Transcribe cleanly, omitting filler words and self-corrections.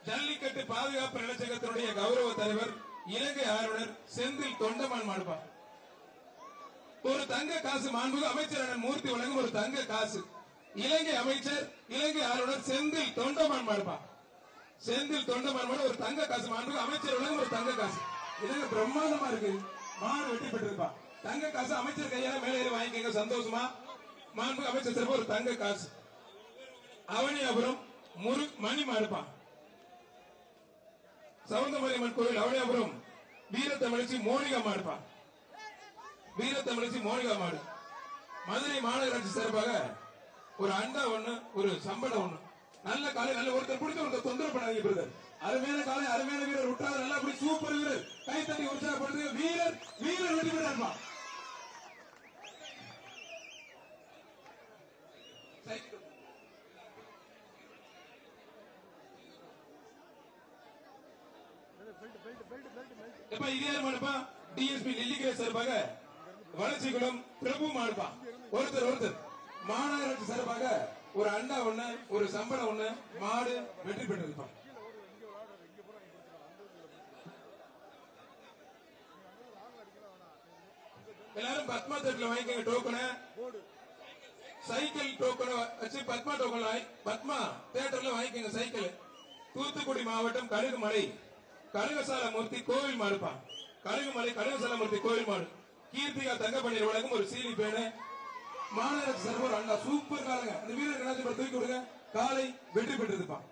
ஜல்லிக்கட்டு பாதுகாப்பு நலச்சங்கத்தினுடைய கௌரவ தலைவர் இலங்கை ஆளுநர் செந்தில் தொண்டமான் மாடுப்பா. ஒரு தங்க காசு மாண்புமிகு அமைச்சர் அண்ணன் மூர்த்தி வழங்கும் ஒரு தங்க காசு. இலங்கை அமைச்சர் இலங்கை ஆளுநர் செந்தில் தொண்டமான் மாடுப்பா. செந்தில் தொண்டமான் மாடு ஒரு தங்க காசு மாண்புமிகு அமைச்சர் வழங்கும் ஒரு தங்க காசு. இதங்க பிரம்மாண்டமா இருக்கு. மாடு வெட்டி பெற்றிருப்பா. தங்க காசு அமைச்சர் கையால மேலே ஏறி வாங்கிக்கங்க சந்தோஷமா. மாண்புமிகு அமைச்சர் சிறப்பு ஒரு தங்க காசு. அவனியாபுரம் மணி மாடுப்பான். சவுந்தமரியம்மன் கோவில் அவனியாபுரம் வீரத்தமிழச்சி மோனிகா மாடுப்பான். வீரத்தமிழச்சி மோனிகா மாடு. மதுரை மாநகராட்சி சார்பாக ஒரு அண்டா ஒண்ணு ஒரு சம்பளம் ஒண்ணு. நல்ல காலை நல்ல ஒருத்தர் பிடிச்ச ஒருத்தர் தொந்தரவு பண்ணாதீங்க பிரதர். அருமையான காலை அருமையான வீரர் விட்டார். நல்லா அப்படி சூப்பர் வீரர். கை தட்டி உற்சாகப்படுத்துங்க. வீரர் வீரர் வெற்றி பெறாருமா. இப்ப இதே மாடுப்பா டிஎஸ்பி நெல்லிக்கரை சார்பாக வளர்ச்சிக்குளம் பிரபு மாடுப்பா. ஒருத்தர் மாநகராட்சி சார்பாக ஒரு அண்டா ஒண்ணு ஒரு சம்பளம் ஒண்ணு மாடு வெற்றி பெற்றிருப்பான். எல்லாரும் பத்மா தேட்டர்ல வாங்கிக்கங்க டோக்கன. சைக்கிள் டோக்கன் வச்சு பத்மா டோக்கன் பத்மா தேட்டர்ல வாங்கிக்கங்க சைக்கிள். தூத்துக்குடி மாவட்டம் கழுகுமலை கழுகசாலமூர்த்தி கோவில் மாடுப்பான். கழுகுமலை கழுகசாலமூர்த்தி கோவில் மாடு. கீர்த்திகா தங்கப்பண்ணீர் வழங்கும் ஒரு சீனி பேனு. மாநகராட்சி சார்பு அண்ணா சூப்பர் காலங்க. அந்த வீரர் தூக்கி விடுங்க. காலை வெற்றி பெற்றிருப்பான்.